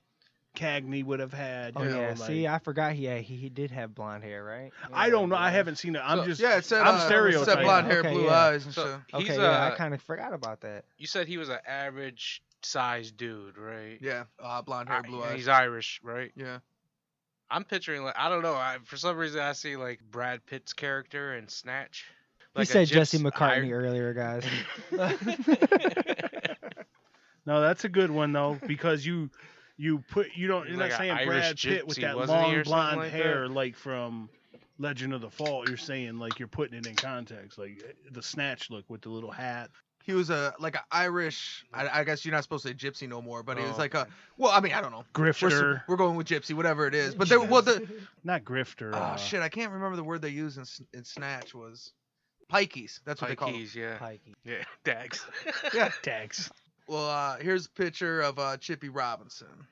Cagney would have had. Oh you know, yeah, like, see, I forgot he did have blonde hair, right? I don't know. I yeah. haven't seen it. I'm So- just Yeah, it said I'm said stereotyping. blonde hair, Okay, blue yeah. eyes, and So shit. Okay, he's yeah, I kind of forgot about that. you said he was an average sized dude, right? Yeah, blonde hair, blue And eyes. he's Irish, right? Yeah. I'm picturing like I don't know. For some reason I see like Brad Pitt's character in Snatch. He Like a said Jesse gypsy- McCartney earlier, guys. No, that's a good one though, because you're He's not like a saying Irish Brad Pitt with gypsy, that wasn't he, long or something blonde like hair that? like from Legend of the Fall. You're saying like you're putting it in context, like the Snatch look with the little hat. He was like an Irish. I guess you're not supposed to say gypsy no more, but he was Oh, like a. Well, I mean, I don't know. Grifter. We're going with gypsy, whatever it is. But there, well, Not grifter. oh shit, I can't remember the word they used in Snatch was pikeys. That's what they call them. Pikeys, yeah. Pikey. Yeah, Dags. Yeah. Tags. Well, here's a picture of Chippy Robinson.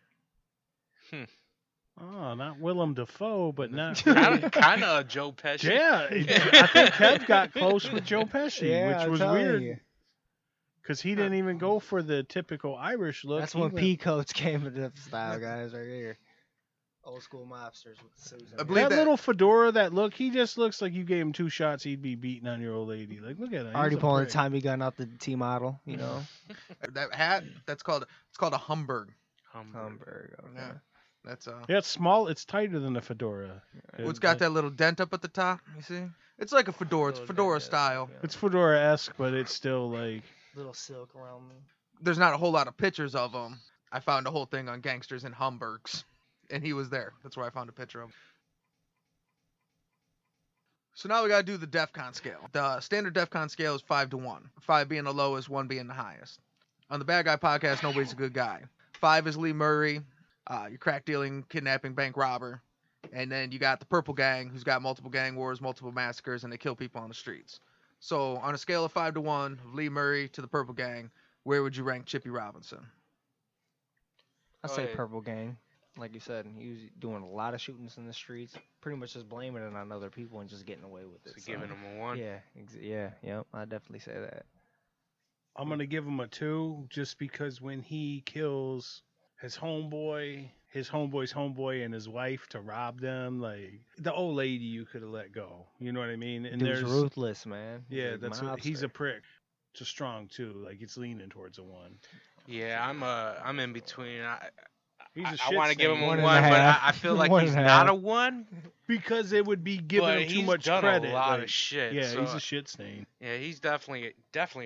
Oh, not Willem Dafoe, but not. kind of Joe Pesci. Yeah, I think Kev got close with Joe Pesci, Yeah, which I'm was telling weird you. because he didn't even go for the typical Irish look. That's He when went- pea coats came into style, guys, right here. Old school mobsters with the suits. I believe that that- little fedora, that look, he just looks like you gave him 2 shots, he'd be beating on your old lady. Like, look at him. Already he's a pulling the prick. Tommy gun out the T model, you know. That hat, it's called a Humberg. Hamburg. Okay. Yeah. That's Yeah, it's small. It's tighter than a fedora. It's got that little dent up at the top. You see? It's like a fedora. It's Little fedora dent, style. yeah. It's fedora-esque, but it's still like. Little silk around me. There's not a whole lot of pictures of him. I found a whole thing on Gangsters and Humbergs, and he was there. That's where I found a picture of him. So now we gotta do the DEFCON scale. The standard DEFCON scale is 5 to 1. 5 being the lowest, 1 being the highest. On the Bad Guy podcast, nobody's a good guy. 5 is Lee Murray, your crack dealing, kidnapping, bank robber. And then you got the Purple Gang, who's got multiple gang wars, multiple massacres, and they kill people on the streets. So on a scale of 5 to 1, of Lee Murray to the Purple Gang, where would you rank Chippy Robinson? I Go say ahead. Purple Gang. Like you said, he was doing a lot of shootings in the streets. Pretty much just blaming it on other people and just getting away with it. So giving him a 1. Yeah. I definitely say that. I'm gonna give him a 2, just because when he kills his homeboy's homeboy, and his wife to rob them, like the old lady, you could have let go. You know what I mean? And Dude's there's ruthless, man. He's yeah, a that's what he's a mobster. prick. It's a strong 2. Like it's leaning towards a 1. Yeah, I'm in between. He's a I shit want to give him stain. a 1, One and a but half. I feel like One he's and a not half. a 1. because it would be giving But him too he's much done credit. a lot like, of shit. yeah, so, he's a shit stain. Yeah, he's definitely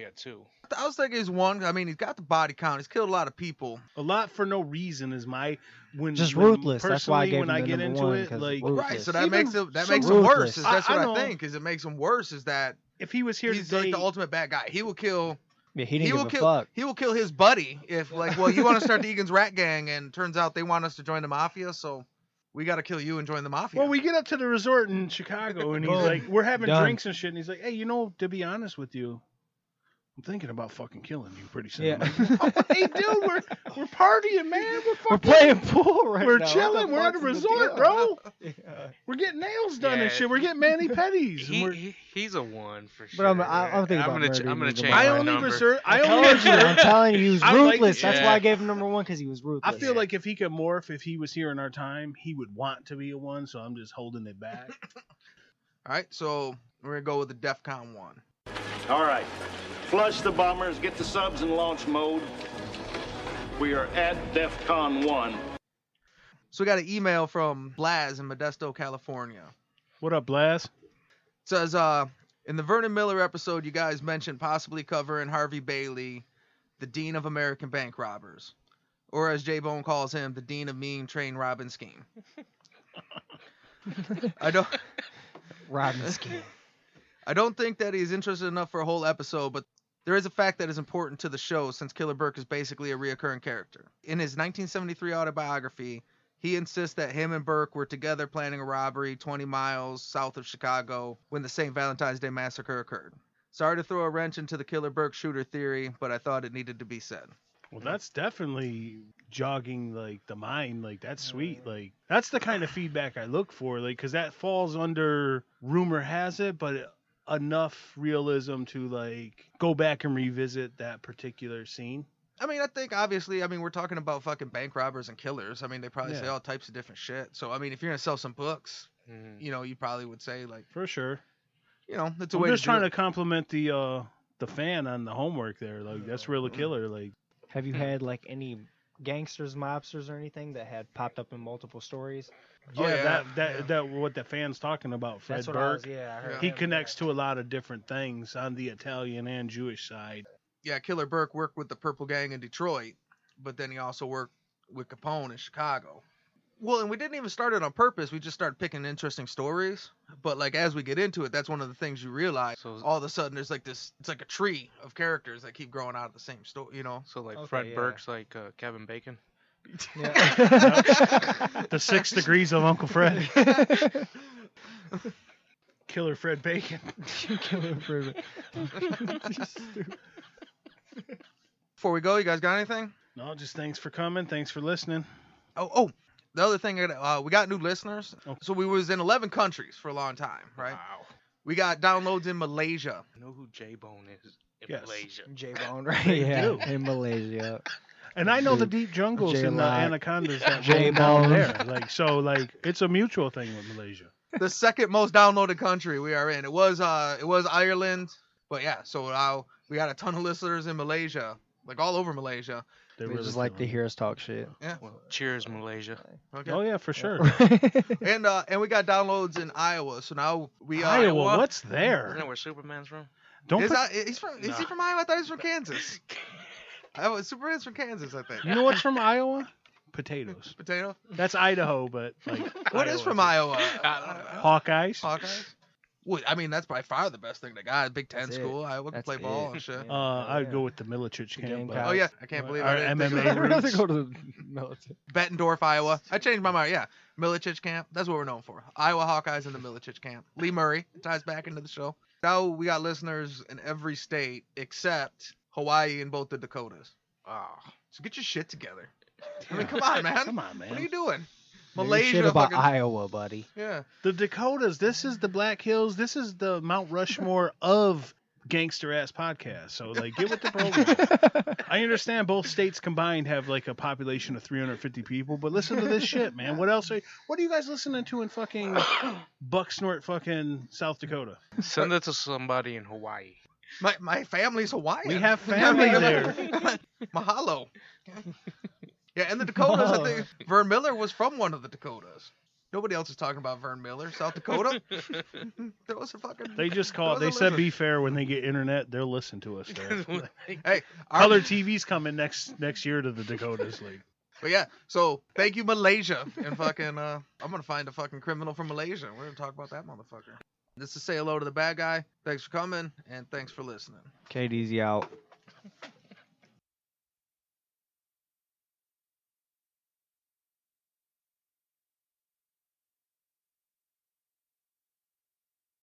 a 2. I was thinking he's 1. I mean, he's got the body count. He's killed a lot of people. A lot for no reason is my when Just when ruthless. That's why I personally gave when him I the get number into 1, it, 'cause like ruthless. Right, so that Even makes him so worse. ruthless. Is that's I what I know. think. Is it makes him worse? Is that if he was here he's today, like the ultimate bad guy. He will kill. Yeah, he didn't will give a kill. fuck. He will kill his buddy if like, well, you want to start the Egans rat gang, and turns out they want us to join the mafia, so we got to kill you and join the mafia. well, we get up to the resort in Chicago, and he's Boom. like, we're having Done. drinks and shit, and he's like, hey, to be honest with you, I'm thinking about fucking killing you pretty soon. Yeah. I'm like, hey, dude, we're partying, man. We're We're fucking, playing pool right we're now. What chilling. the We're at a fuck's the resort, deal? bro. Yeah. We're getting nails done and Yeah. shit. We're getting mani pedis. and we're, He's a 1 for sure. But I'm thinking about I'm gonna murder I'm gonna even change more. I my only number. reserve. I I only told you. I'm reserve. telling you, he was I like- ruthless. That's why yeah. I gave him number 1 because he was I ruthless. feel like if he could morph, if he was here in our time, he would want to be a 1. So I'm just holding it back. All right, so we're gonna go with the DEFCON 1. All right. Flush the bombers, get the subs in launch mode. We are at DEFCON 1. So we got an email from Blaz in Modesto, California. What up, Blaz? It says, in the Vernon Miller episode, you guys mentioned possibly covering Harvey Bailey, the Dean of American Bank Robbers. Or as Jbone calls him, the Dean of Mean Train Robbing Scheme. I Robin scheme. I don't think that he's interested enough for a whole episode, but there is a fact that is important to the show since Killer Burke is basically a reoccurring character. In his 1973 autobiography, he insists that him and Burke were together planning a robbery 20 miles south of Chicago when the St. Valentine's Day massacre occurred. Sorry to throw a wrench into the Killer Burke shooter theory, but I thought it needed to be said. Well, that's definitely jogging like the mind. Like that's sweet. Like that's the kind of feedback I look for. Like because that falls under rumor has it, but enough realism to like go back and revisit that particular scene. I mean, I think obviously, we're talking about fucking bank robbers and killers. I mean, they probably say all types of different shit. So I mean, if you're gonna sell some books, you probably would say like for sure. That's a I'm way. just trying to compliment the fan on the homework there. Like that's real killer. Like. Have you had like any gangsters, mobsters, or anything that had popped up in multiple stories? Yeah, that what the fan's talking about, Fred That's what Burke. I heard He connects to a lot of different things on the Italian and Jewish side. Yeah, Killer Burke worked with the Purple Gang in Detroit, but then he also worked with Capone in Chicago. Well, and we didn't even start it on purpose. We just started picking interesting stories. But like as we get into it, that's one of the things you realize. So all of a sudden, there's like this. It's like a tree of characters that keep growing out of the same story. So like Fred Burke's like Kevin Bacon. Yeah. The 6 degrees of Uncle Fred. Killer Fred Bacon. Killer Fred. Before we go, you guys got anything? No, just thanks for coming. Thanks for listening. Oh. The other thing, we got new listeners. So we was in 11 countries for a long time, right? Wow. We got downloads in Malaysia. I know who Jbone is in Malaysia. Jbone, right? Yeah, in Malaysia. And I know the deep jungles and the anacondas that roam Jbone down there. Like it's a mutual thing with Malaysia. The second most downloaded country we are in. It was Ireland, but yeah. So now we got a ton of listeners in Malaysia, like all over Malaysia. They really just like to hear us talk shit. Yeah. Well, cheers, Malaysia. Okay. Oh yeah, for sure. And we got downloads in Iowa. So now we Iowa. What's there? Isn't that where Superman's from? Is he from Iowa? I thought he was from Kansas. Superman's from Kansas, I think. You know what's from Iowa? Potatoes. Potato? That's Idaho, but like what is from Iowa? Hawkeyes. Hawkeyes? Well, that's by far the best thing they got. Big Ten school. Iowa can play ball and shit. I'd go with the Milicic camp. Oh yeah, I can't believe our I didn't MMA think of roots. go to the military. Bettendorf, Iowa. I changed my mind. Yeah, Milicic camp. That's what we're known for. Iowa Hawkeyes in the Milicic camp. Lee Murray ties back into the show. Now we got listeners in every state except Hawaii and both the Dakotas. So get your shit together. I mean, come on, man. Come on, man. What are you doing? Malaysia. Shit about Iowa, buddy. Yeah. The Dakotas. This is the Black Hills. This is the Mount Rushmore of gangster ass podcasts. So like, get with the program. I understand both states combined have like a population of 350 people, but listen to this shit, man. What else? What are you guys listening to in fucking Bucksnort, fucking South Dakota? Send it to somebody in Hawaii. My family's Hawaiian. We have family there. Mahalo. Yeah, and the Dakotas, I think Vern Miller was from one of the Dakotas. Nobody else is talking about Vern Miller, South Dakota. There was a fucking. They just called. They said, "Be fair." When they get internet, they'll listen to us there. Hey, color TV's coming next year to the Dakotas. Like, but yeah, so thank you, Malaysia, and fucking. I'm gonna find a fucking criminal from Malaysia. We're gonna talk about that motherfucker. This is Say Hello to the Bad Guy. Thanks for coming, and thanks for listening. K-Deezy out.